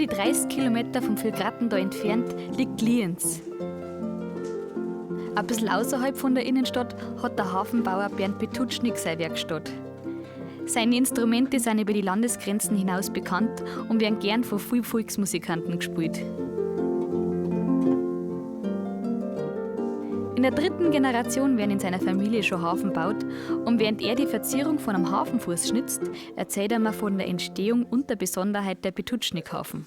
Gute 30 Kilometer vom Villgratten entfernt liegt Lienz. Ein bisschen außerhalb von der Innenstadt hat der Hafenbauer Bernd Petutschnig seine Werkstatt. Seine Instrumente sind über die Landesgrenzen hinaus bekannt und werden gern von vielen Volksmusikanten gespielt. In der 3. Generation werden in seiner Familie schon Hafen gebaut und während er die Verzierung von einem Hafenfuß schnitzt, erzählt er mir von der Entstehung und der Besonderheit der Petutschnig-Hafen.